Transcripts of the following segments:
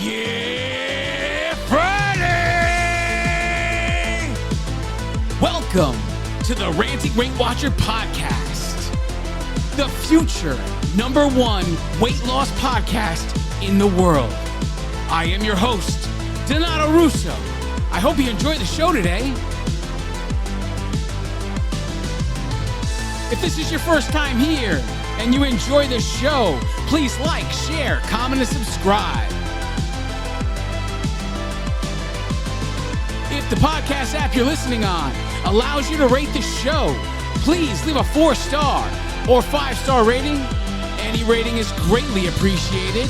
Yeah, Friday! Welcome to the Ranting Weight Watcher podcast, the future #1 weight loss podcast in the world. I am your host, Donato Russo. I hope you enjoy the show today. If this is your first time here and you enjoy the show, please like, share, comment, and subscribe. If the podcast app you're listening on allows you to rate the show, please leave a 4-star or 5-star rating. Any rating is greatly appreciated.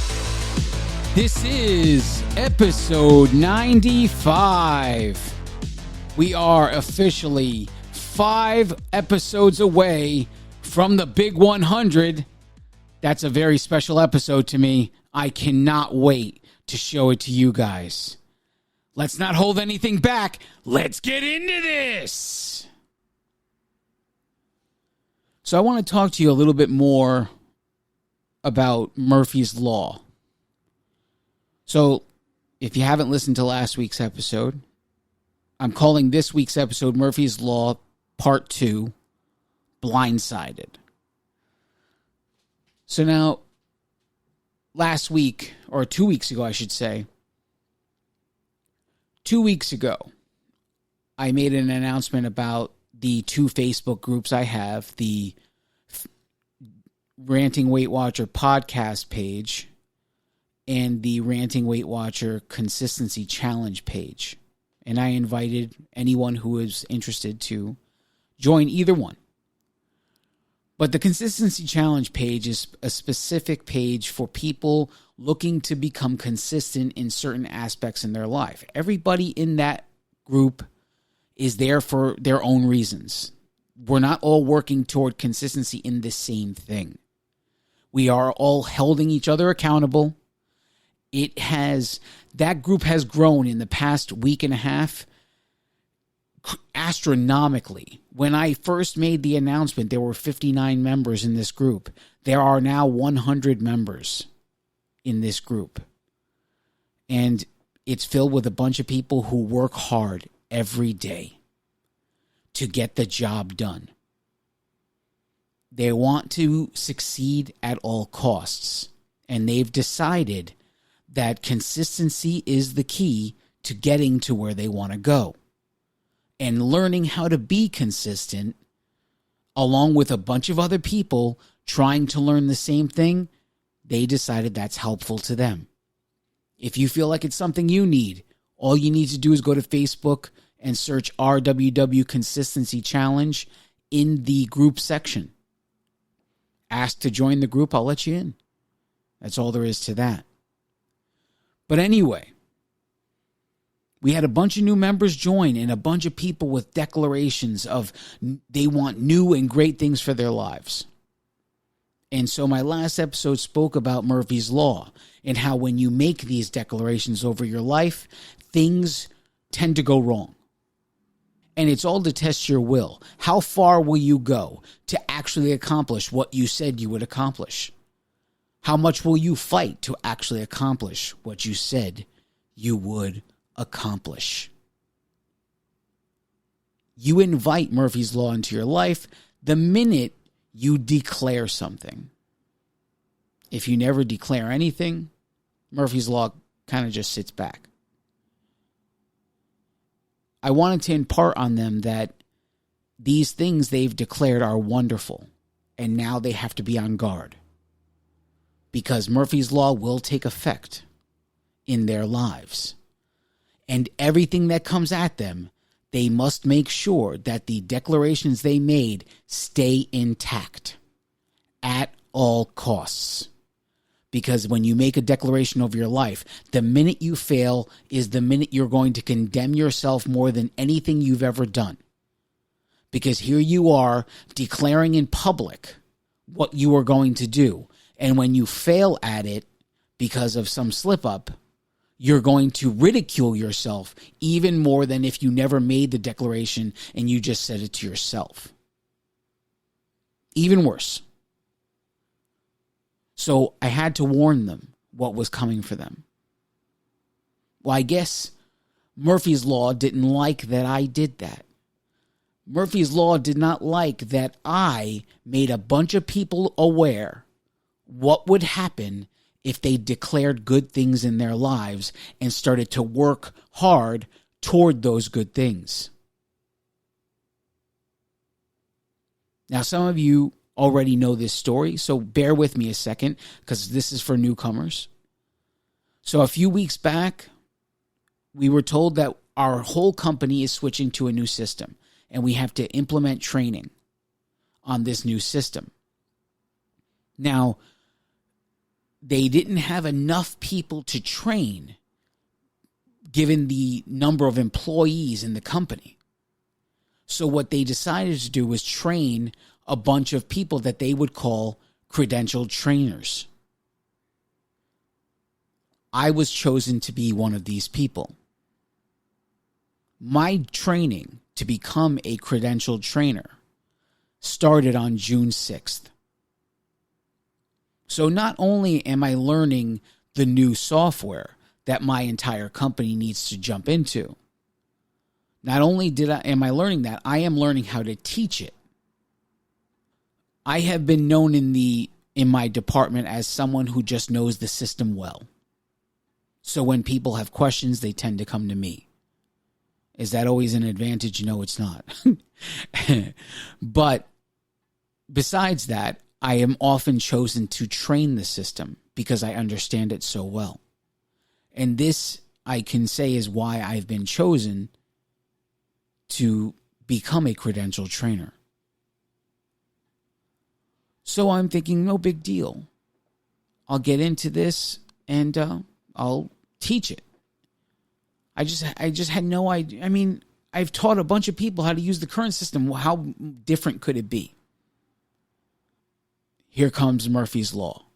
This is episode 95. We are officially 5 episodes away from the big 100. That's a very special episode to me. I cannot wait to show it to you guys. Let's not hold anything back. Let's get into this. So I want to talk to you a little bit more about Murphy's Law. So if you haven't listened to last week's episode, I'm calling this week's episode Murphy's Law Part 2, Blindsided. So now, last week, or 2 weeks ago, I should say, 2 weeks ago, I made an announcement about the 2 Facebook groups I have, the Ranting Weight Watcher podcast page and the Ranting Weight Watcher Consistency Challenge page. And I invited anyone who was interested to join either one. But the Consistency Challenge page is a specific page for people looking to become consistent in certain aspects in their life. Everybody in that group is there for their own reasons. We're not all working toward consistency in the same thing. We are all holding each other accountable. That group has grown in the past week and a half astronomically. When I first made the announcement, there were 59 members in this group. There are now 100 members in this group. And it's filled with a bunch of people who work hard every day to get the job done. They want to succeed at all costs. And they've decided that consistency is the key to getting to where they want to go. And learning how to be consistent, along with a bunch of other people trying to learn the same thing, they decided that's helpful to them. If you feel like it's something you need, all you need to do is go to Facebook and search RWW Consistency Challenge in the group section. Ask to join the group, I'll let you in. That's all there is to that. But anyway, we had a bunch of new members join and a bunch of people with declarations of they want new and great things for their lives. And so my last episode spoke about Murphy's Law and how when you make these declarations over your life, things tend to go wrong. And it's all to test your will. How far will you go to actually accomplish what you said you would accomplish? How much will you fight to actually accomplish what you said you would accomplish? You invite Murphy's Law into your life the minute you declare something. If you never declare anything, Murphy's Law kind of just sits back. I wanted to impart on them that these things they've declared are wonderful, and now they have to be on guard. Because Murphy's Law will take effect in their lives. And everything that comes at them, they must make sure that the declarations they made stay intact at all costs. Because when you make a declaration over your life, the minute you fail is the minute you're going to condemn yourself more than anything you've ever done. Because here you are declaring in public what you are going to do. And when you fail at it because of some slip up, you're going to ridicule yourself even more than if you never made the declaration and you just said it to yourself. Even worse. So I had to warn them what was coming for them. Well, I guess Murphy's Law didn't like that I did that. Murphy's Law did not like that I made a bunch of people aware what would happen if they declared good things in their lives and started to work hard toward those good things. Now, some of you already know this story, so bear with me a second because this is for newcomers. So a few weeks back, we were told that our whole company is switching to a new system, and we have to implement training on this new system. Now, they didn't have enough people to train given the number of employees in the company. So what they decided to do was train a bunch of people that they would call credentialed trainers. I was chosen to be one of these people. My training to become a credentialed trainer started on June 6th. So not only am I learning the new software that my entire company needs to jump into, not only am I learning that, I am learning how to teach it. I have been known in my department as someone who just knows the system well. So when people have questions, they tend to come to me. Is that always an advantage? No, it's not. But besides that, I am often chosen to train the system because I understand it so well. And this, I can say, is why I've been chosen to become a credentialed trainer. So I'm thinking, no big deal. I'll get into this and I'll teach it. I just had no idea. I mean, I've taught a bunch of people how to use the current system. How different could it be? Here comes Murphy's Law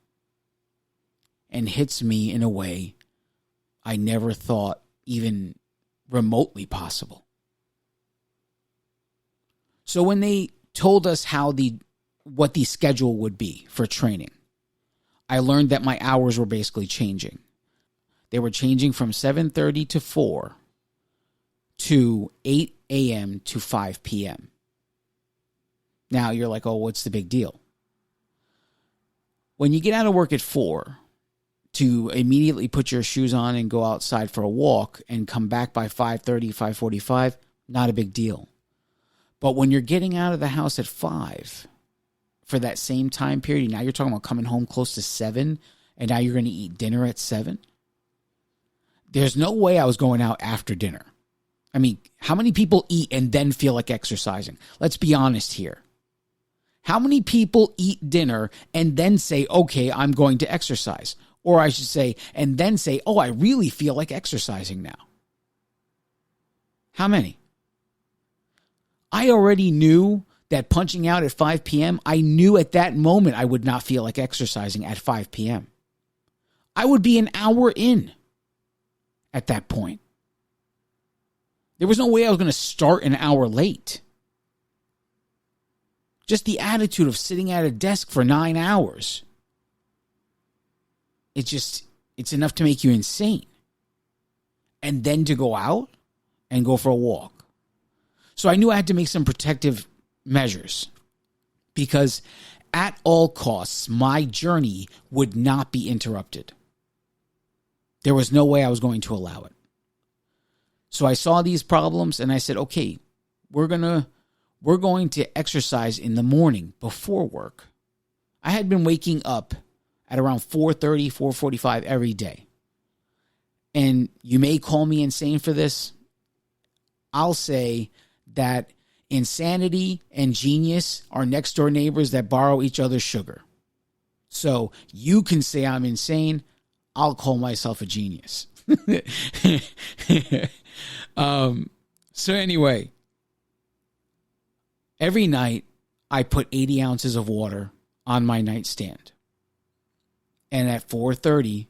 and hits me in a way I never thought even remotely possible. So when they told us what the schedule would be for training, I learned that my hours were basically changing. They were changing from 7:30 to 4 to 8 a.m. to 5 p.m. Now you're like, oh, what's the big deal? When you get out of work at 4 to immediately put your shoes on and go outside for a walk and come back by 5:30, 5:45, not a big deal. But when you're getting out of the house at 5 for that same time period, now you're talking about coming home close to 7, and now you're going to eat dinner at 7. There's no way I was going out after dinner. I mean, how many people eat and then feel like exercising? Let's be honest here. How many people eat dinner and then say, okay, I'm going to exercise? Or I should say, and then say, oh, I really feel like exercising now. How many? I already knew that punching out at 5 p.m., I knew at that moment I would not feel like exercising at 5 p.m. I would be an hour in at that point. There was no way I was going to start an hour late. Just the attitude of sitting at a desk for 9 hours. It's enough to make you insane. And then to go out and go for a walk. So I knew I had to make some protective measures because at all costs, my journey would not be interrupted. There was no way I was going to allow it. So I saw these problems and I said, okay, we're going to exercise in the morning before work. I had been waking up at around 4:30, 4:45 every day. And you may call me insane for this. I'll say that insanity and genius are next door neighbors that borrow each other's sugar. So you can say I'm insane. I'll call myself a genius. So anyway, every night I put 80 ounces of water on my nightstand. And at 4:30,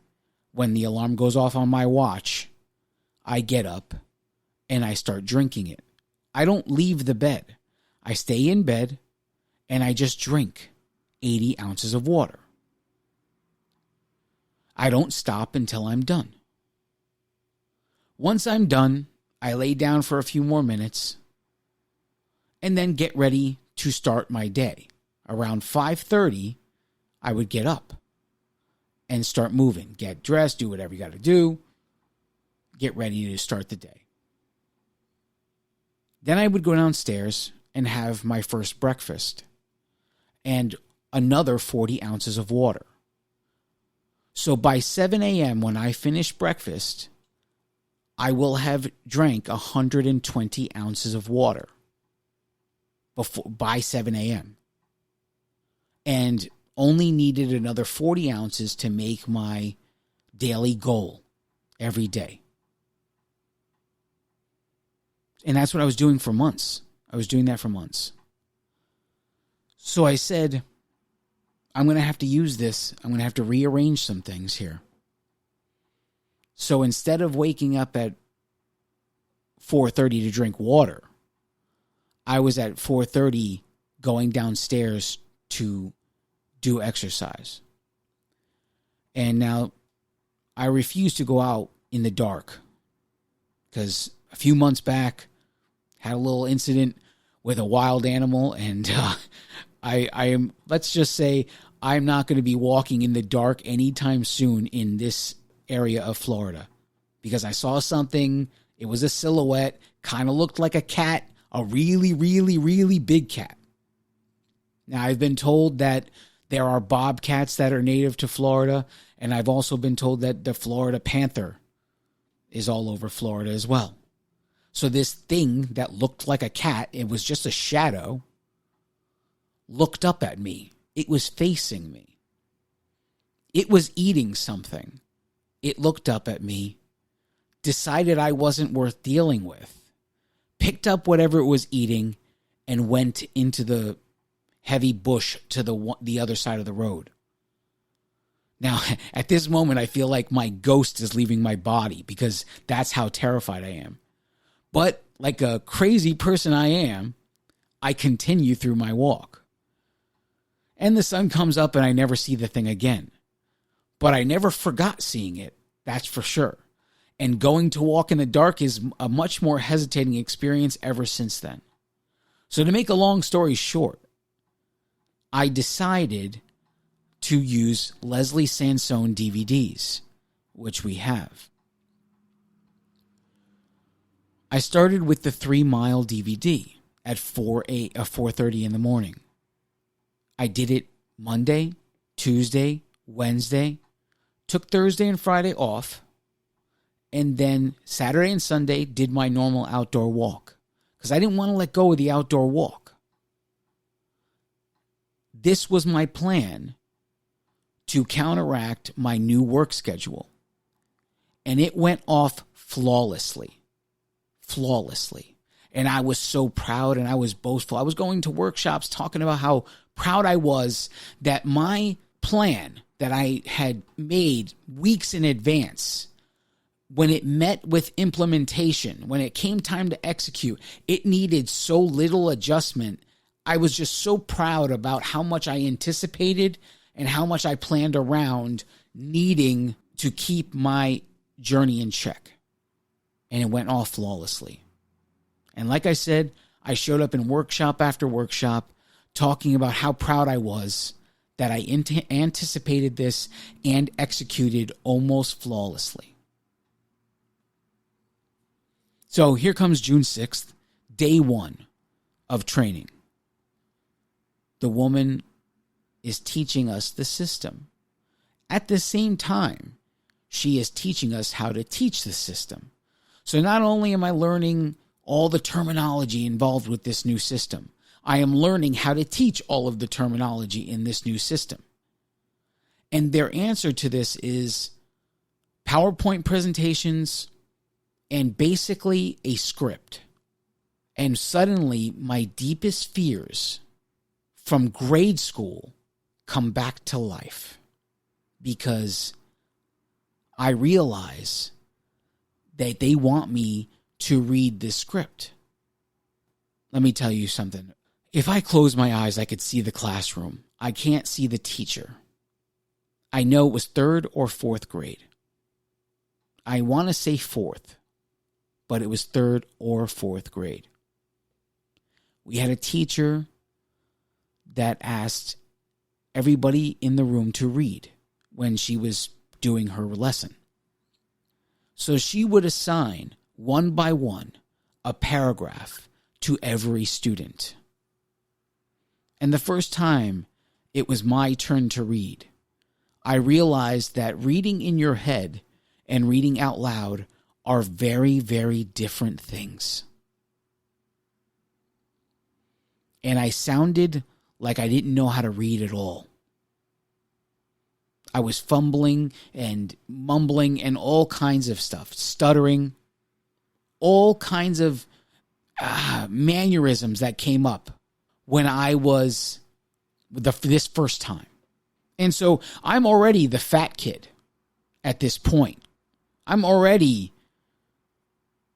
when the alarm goes off on my watch, I get up and I start drinking it. I don't leave the bed. I stay in bed and I just drink 80 ounces of water. I don't stop until I'm done. Once I'm done, I lay down for a few more minutes and then get ready to start my day. Around 5:30, I would get up and start moving, get dressed, do whatever you got to do, get ready to start the day. Then I would go downstairs and have my first breakfast and another 40 ounces of water. So by 7 a.m. when I finish breakfast, I will have drank 120 ounces of water by 7 a.m. and only needed another 40 ounces to make my daily goal every day. And that's what I was doing for months. I was doing that for months. So I said, I'm going to have to use this. I'm going to have to rearrange some things here. So instead of waking up at 4:30 to drink water, I was at 4:30 going downstairs to do exercise. And now I refuse to go out in the dark because a few months back, had a little incident with a wild animal, and I am, let's just say, I'm not going to be walking in the dark anytime soon in this area of Florida because I saw something. It was a silhouette, kind of looked like a cat, a really, really, really big cat. Now, I've been told that there are bobcats that are native to Florida, and I've also been told that the Florida panther is all over Florida as well. So this thing that looked like a cat, it was just a shadow, looked up at me. It was facing me. It was eating something. It looked up at me, decided I wasn't worth dealing with, picked up whatever it was eating, and went into the heavy bush to the other side of the road. Now, at this moment, I feel like my ghost is leaving my body because that's how terrified I am. But like a crazy person I am, I continue through my walk. And the sun comes up and I never see the thing again. But I never forgot seeing it, that's for sure. And going to walk in the dark is a much more hesitating experience ever since then. So to make a long story short, I decided to use Leslie Sansone DVDs, which we have. I started with the 3 Mile DVD at 4:30 in the morning. I did it Monday, Tuesday, Wednesday, took Thursday and Friday off, and then Saturday and Sunday did my normal outdoor walk because I didn't want to let go of the outdoor walk. This was my plan to counteract my new work schedule, and it went off flawlessly. And I was so proud and I was boastful. I was going to workshops talking about how proud I was that my plan that I had made weeks in advance, when it met with implementation, when it came time to execute, it needed so little adjustment. I was just so proud about how much I anticipated and how much I planned around needing to keep my journey in check. And it went off flawlessly. And like I said, I showed up in workshop after workshop talking about how proud I was that I anticipated this and executed almost flawlessly. So here comes June 6th, day 1 of training. The woman is teaching us the system. At the same time, she is teaching us how to teach the system. So not only am I learning all the terminology involved with this new system, I am learning how to teach all of the terminology in this new system. And their answer to this is PowerPoint presentations and basically a script. And suddenly my deepest fears from grade school come back to life because I realize that they want me to read this script. Let me tell you something. If I close my eyes, I could see the classroom. I can't see the teacher. I know it was 3rd or 4th grade. I want to say 4th, but it was 3rd or 4th grade. We had a teacher that asked everybody in the room to read when she was doing her lesson. So she would assign, one by one, a paragraph to every student. And the first time it was my turn to read, I realized that reading in your head and reading out loud are very, very different things. And I sounded like I didn't know how to read at all. I was fumbling and mumbling and all kinds of stuff, stuttering, all kinds of mannerisms that came up when I was this first time. And so I'm already the fat kid at this point. I'm already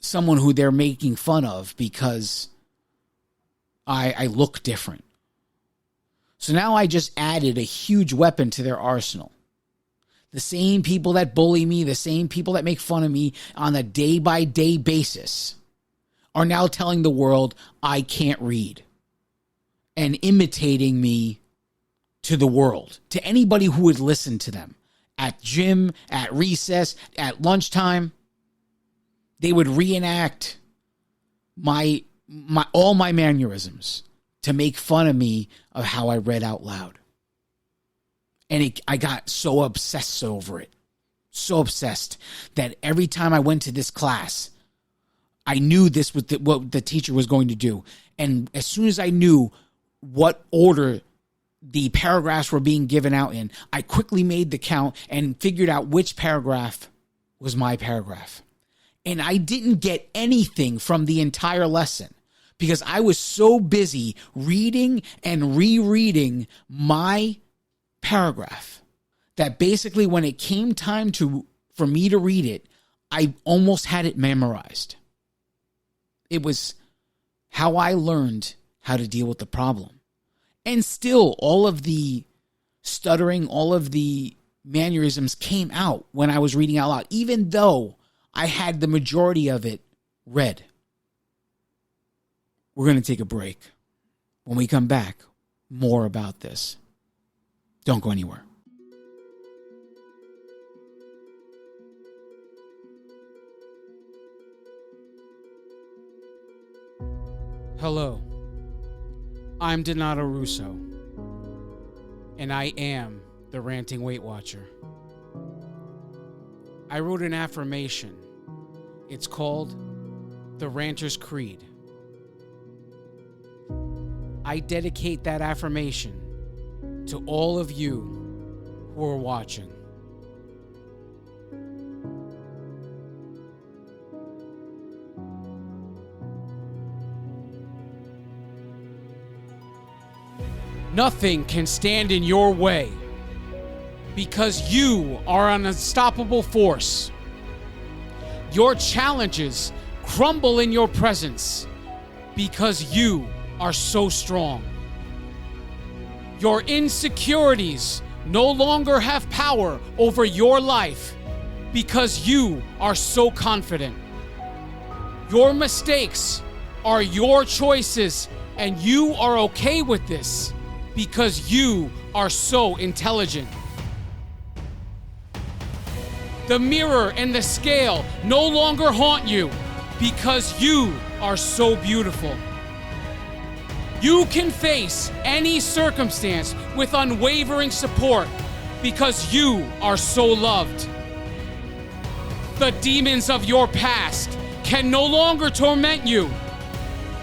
someone who they're making fun of because I look different. So now I just added a huge weapon to their arsenal. The same people that bully me, the same people that make fun of me on a day-by-day basis are now telling the world I can't read and imitating me to the world, to anybody who would listen to them. At gym, at recess, at lunchtime, they would reenact all my mannerisms to make fun of me of how I read out loud. And I got so obsessed over it, so obsessed that every time I went to this class, I knew this was what the teacher was going to do. And as soon as I knew what order the paragraphs were being given out in, I quickly made the count and figured out which paragraph was my paragraph. And I didn't get anything from the entire lesson because I was so busy reading and rereading my paragraph that basically when it came time for me to read it, I almost had it memorized. It was how I learned how to deal with the problem. And still, all of the stuttering, all of the mannerisms came out when I was reading out loud, even though I had the majority of it read. We're going to take a break. When we come back, more about this. Don't go anywhere. Hello, I'm Donato Russo, and I am the Ranting Weight Watcher. I wrote an affirmation. It's called the Ranter's Creed. I dedicate that affirmation to all of you who are watching. Nothing can stand in your way because you are an unstoppable force. Your challenges crumble in your presence because you are so strong. Your insecurities no longer have power over your life because you are so confident. Your mistakes are your choices, and you are okay with this because you are so intelligent. The mirror and the scale no longer haunt you because you are so beautiful. You can face any circumstance with unwavering support because you are so loved. The demons of your past can no longer torment you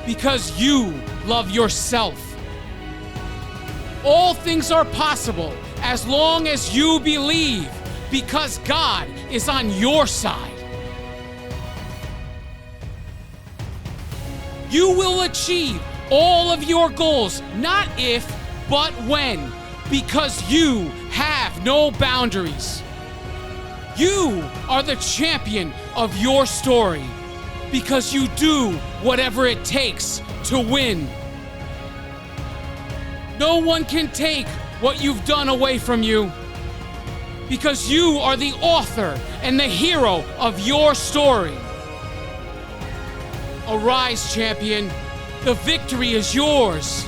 because you love yourself. All things are possible as long as you believe because God is on your side. You will achieve all of your goals, not if, but when, because you have no boundaries. You are the champion of your story because you do whatever it takes to win. No one can take what you've done away from you because you are the author and the hero of your story. Arise, champion. The victory is yours.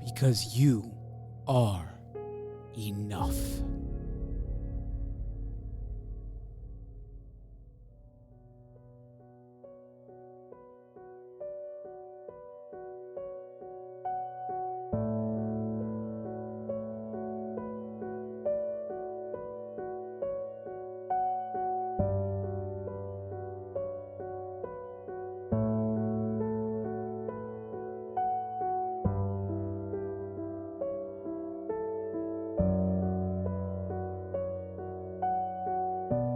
Because you are enough.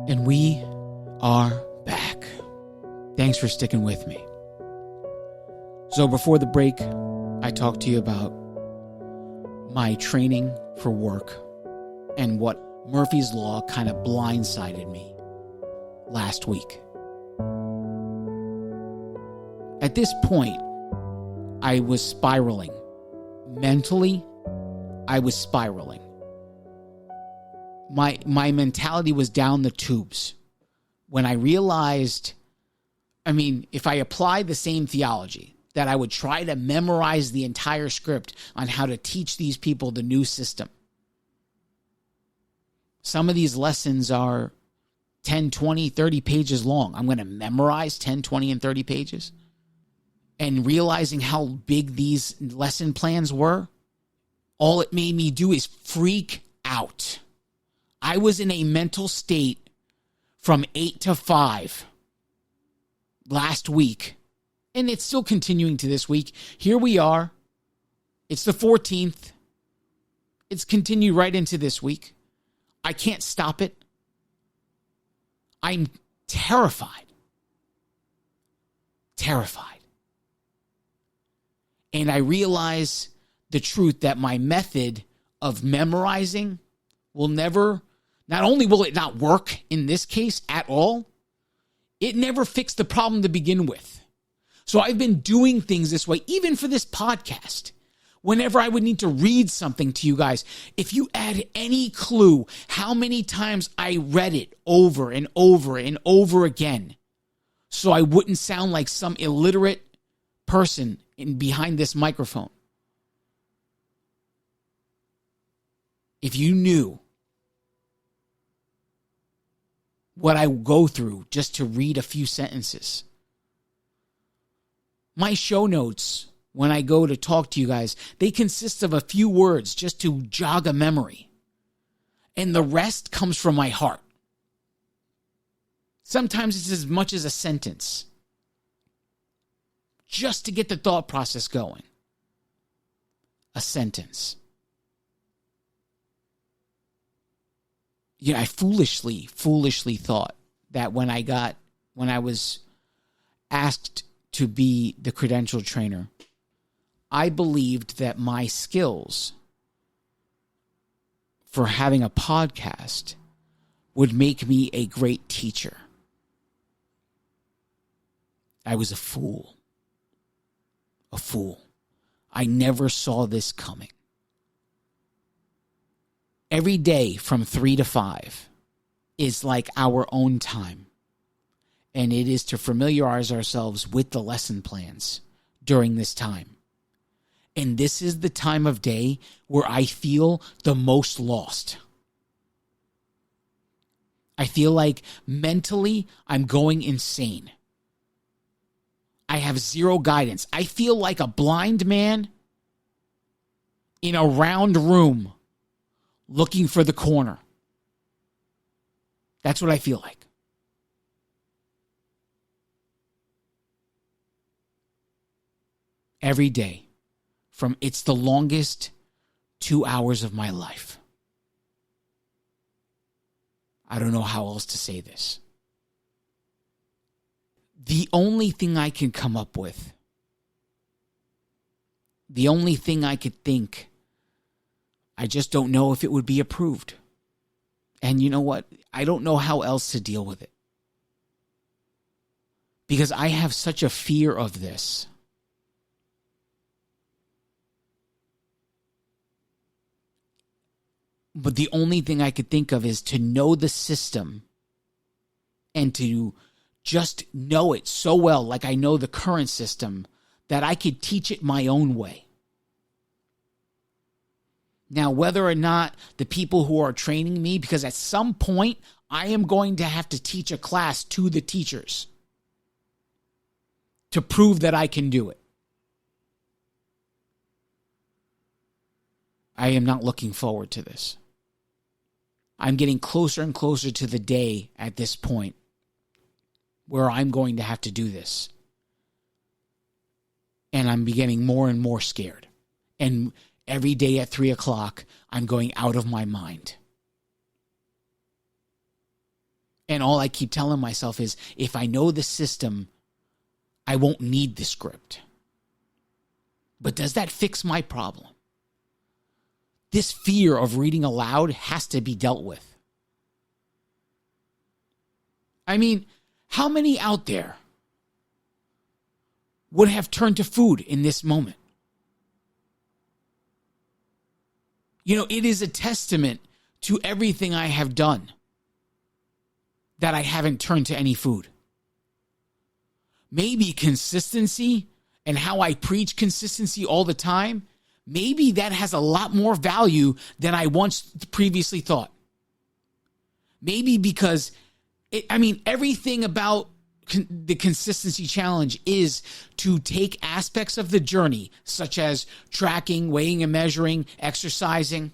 And we are back. Thanks for sticking with me. So before the break, I talked to you about my training for work and what Murphy's Law kind of blindsided me last week. At this point, I was spiraling. Mentally, I was spiraling. My mentality was down the tubes when I realized, if I applied the same theology, that I would try to memorize the entire script on how to teach these people the new system. Some of these lessons are 10, 20, 30 pages long. I'm going to memorize 10, 20, and 30 pages. And realizing how big these lesson plans were, all it made me do is freak out. I was in a mental state from 8 to 5 last week, and it's still continuing to this week. Here we are. It's the 14th. It's continued right into this week. I can't stop it. I'm terrified. Terrified. And I realize the truth that my method of memorizing will never, not only will it not work in this case at all, it never fixed the problem to begin with. So I've been doing things this way, even for this podcast. Whenever I would need to read something to you guys, if you add any clue how many times I read it over and over and over again, so I wouldn't sound like some illiterate person behind this microphone. If you knew what I go through just to read a few sentences. My show notes, when I go to talk to you guys, they consist of a few words just to jog a memory. And the rest comes from my heart. Sometimes it's as much as a sentence. Just to get the thought process going. A sentence. I foolishly thought that when I was asked to be the credentialed trainer, I believed that my skills for having a podcast would make me a great teacher. I was a fool. A fool. I never saw this coming. Every day from 3 to 5 is like our own time. And it is to familiarize ourselves with the lesson plans during this time. And this is the time of day where I feel the most lost. I feel like mentally I'm going insane. I have zero guidance. I feel like a blind man in a round room looking for the corner. That's what I feel like. Every day. It's the longest 2 hours of my life. I don't know how else to say this. The only thing I can come up with, the only thing I could think, I just don't know if it would be approved. And you know what? I don't know how else to deal with it. Because I have such a fear of this. But the only thing I could think of is to know the system and to just know it so well, like I know the current system, that I could teach it my own way. Now, whether or not the people who are training me, because at some point I am going to have to teach a class to the teachers to prove that I can do it. I am not looking forward to this. I'm getting closer and closer to the day at this point where I'm going to have to do this. And I'm getting more and more scared. And every day at 3 o'clock, I'm going out of my mind. And all I keep telling myself is, if I know the system, I won't need the script. But does that fix my problem? This fear of reading aloud has to be dealt with. I mean, how many out there would have turned to food in this moment? You know, it is a testament to everything I have done that I haven't turned to any food. Maybe consistency and how I preach consistency all the time, maybe that has a lot more value than I once previously thought. Maybe because, everything about the consistency challenge is to take aspects of the journey, such as tracking, weighing and measuring, exercising,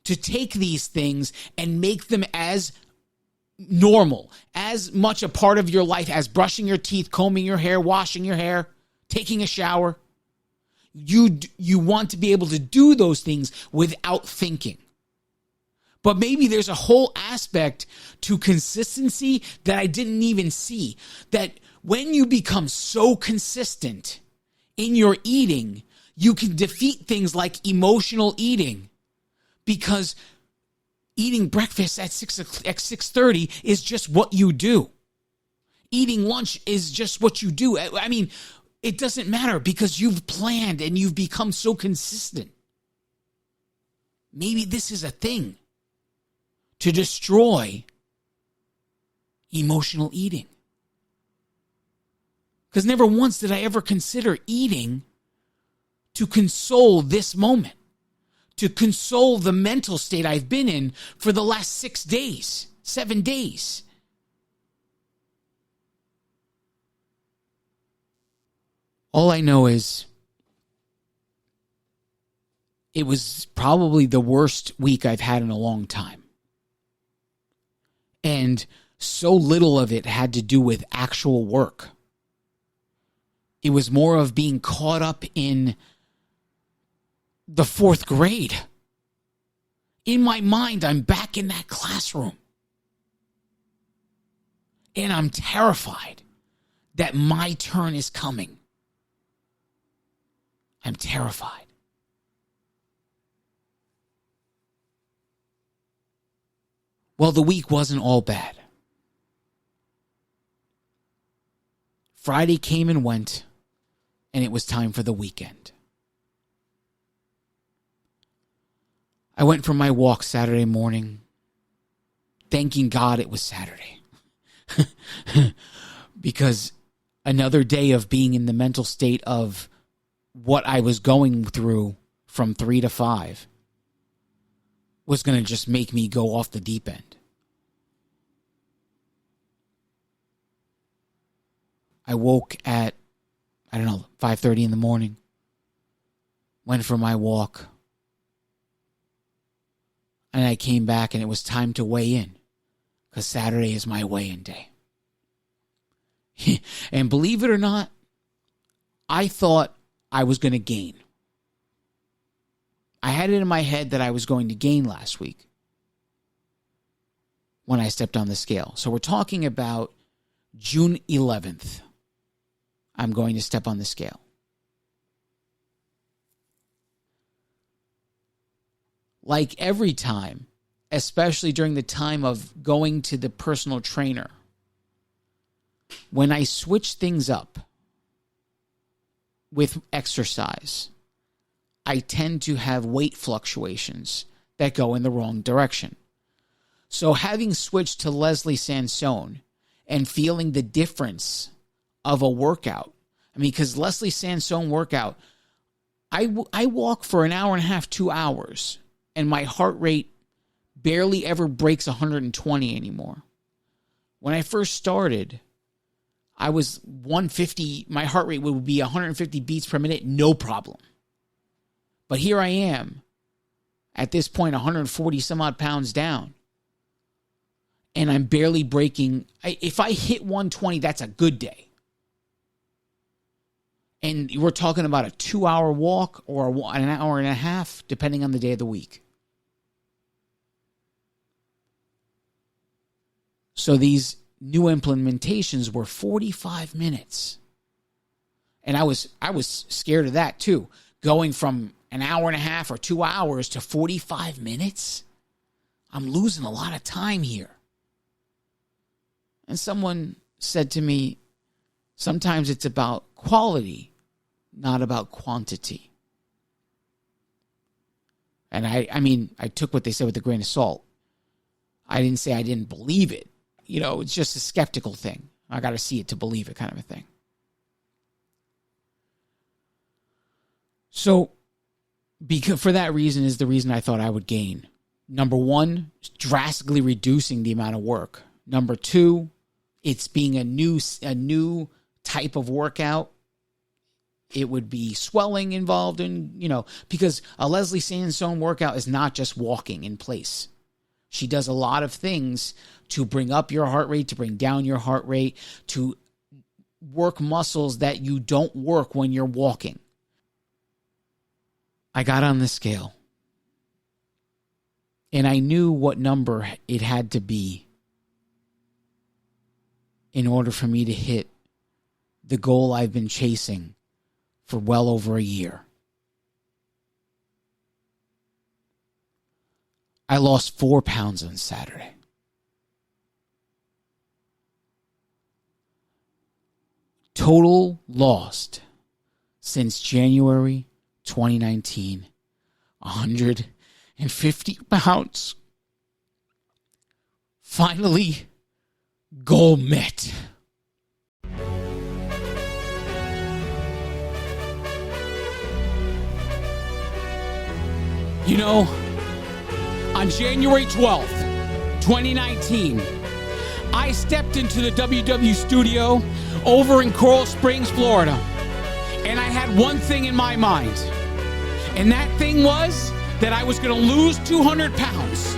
to take these things and make them as normal, as much a part of your life as brushing your teeth, combing your hair, washing your hair, taking a shower. You want to be able to do those things without thinking. But maybe there's a whole aspect to consistency that I didn't even see. That when you become so consistent in your eating, you can defeat things like emotional eating. Because eating breakfast at 6:30 is just what you do. Eating lunch is just what you do. It doesn't matter because you've planned and you've become so consistent. Maybe this is a thing to destroy emotional eating. Because never once did I ever consider eating to console this moment, to console the mental state I've been in for the last 6 days, 7 days. All I know is it was probably the worst week I've had in a long time. And so little of it had to do with actual work. It was more of being caught up in the 4th grade. In my mind, I'm back in that classroom. And I'm terrified that my turn is coming. I'm terrified. Well, the week wasn't all bad. Friday came and went, and it was time for the weekend. I went for my walk Saturday morning, thanking God it was Saturday. Because another day of being in the mental state of what I was going through from 3 to 5 was going to just make me go off the deep end. I woke at, 5:30 in the morning, went for my walk, and I came back and it was time to weigh in, because Saturday is my weigh-in day. And believe it or not, I thought I was going to gain. I had it in my head that I was going to gain last week when I stepped on the scale. So we're talking about June 11th. I'm going to step on the scale. Like every time, especially during the time of going to the personal trainer, when I switch things up with exercise, I tend to have weight fluctuations that go in the wrong direction. So having switched to Leslie Sansone and feeling the difference of a workout, I mean, because Leslie Sansone workout, I walk for an hour and a half, 2 hours, and my heart rate barely ever breaks 120 anymore. When I first started, I was 150, my heart rate would be 150 beats per minute, no problem. But here I am, at this point, 140 some odd pounds down. And I'm barely breaking. If I hit 120, that's a good day. And we're talking about a 2-hour walk or an hour and a half, depending on the day of the week. So these new implementations were 45 minutes. And I was scared of that too. Going from an hour and a half or 2 hours to 45 minutes. I'm losing a lot of time here. And someone said to me, sometimes it's about quality, not about quantity. And I mean, I took what they said with a grain of salt. I didn't say I didn't believe it. You know, it's just a skeptical thing. I got to see it to believe it kind of a thing. So, because for that reason is the reason I thought I would gain. Number one, drastically reducing the amount of work. Number two, it's being a new type of workout. It would be swelling involved in, you know, because a Leslie Sansone workout is not just walking in place. She does a lot of things to bring up your heart rate, to bring down your heart rate, to work muscles that you don't work when you're walking. I got on the scale, and I knew what number it had to be in order for me to hit the goal I've been chasing for well over a year. I lost 4 pounds on Saturday. Total lost since January 2019, 150 pounds. Finally, goal met. You know, on January 12th, 2019, I stepped into the WW studio over in Coral Springs, Florida, and I had one thing in my mind, and that thing was that I was going to lose 200 pounds,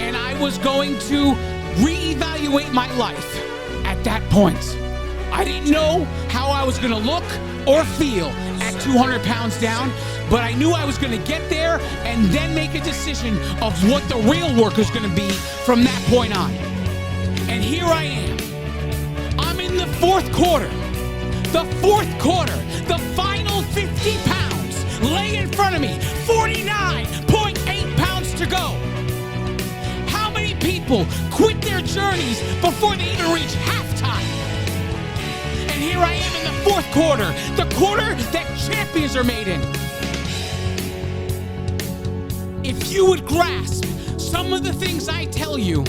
and I was going to reevaluate my life at that point. I didn't know how I was going to look or feel at 200 pounds down, but I knew I was going to get there and then make a decision of what the real work is going to be from that point on. And here I am. I'm in the fourth quarter. The fourth quarter. The final 50 pounds lay in front of me. 49.8 pounds to go. How many people quit their journeys before they even reach halftime? And here I am in the fourth quarter. The quarter that champions are made in. If you would grasp some of the things I tell you,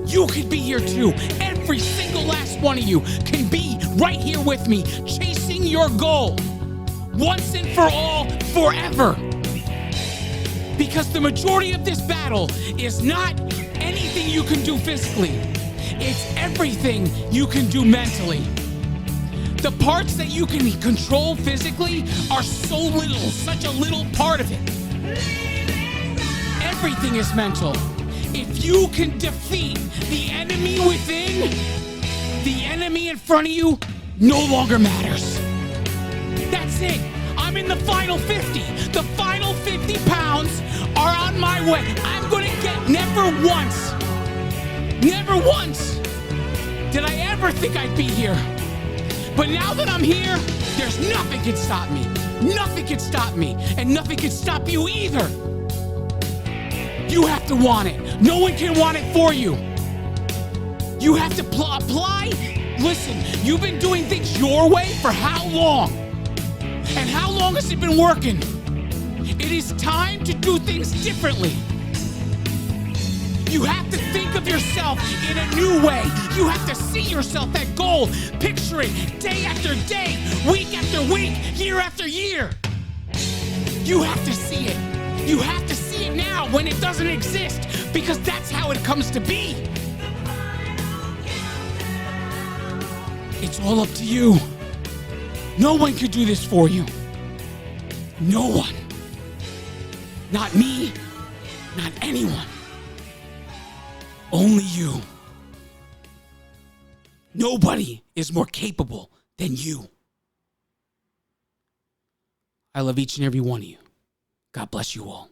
you could be here too. Every single last one of you can be right here with me, chasing your goal once and for all, forever. Because the majority of this battle is not anything you can do physically. It's everything you can do mentally. The parts that you can control physically are so little, such a little part of it. Everything is mental. If you can defeat the enemy within, the enemy in front of you no longer matters. That's it. I'm in the final 50. The final 50 pounds are on my way. I'm going to get never once did I ever think I'd be here. But now that I'm here, there's nothing can stop me. Nothing can stop me. And nothing can stop you either. You have to want it. No one can want it for you. You have to apply. Listen, you've been doing things your way for how long? And how long has it been working? It is time to do things differently. You have to think of yourself in a new way. You have to see yourself that goal. Picture it day after day, week after week, year after year. You have to see it. You have to see it now when it doesn't exist, because that's how it comes to be. It's all up to you. No one could do this for you. No one. Not me. Not anyone. Only you. Nobody is more capable than you. I love each and every one of you. God bless you all.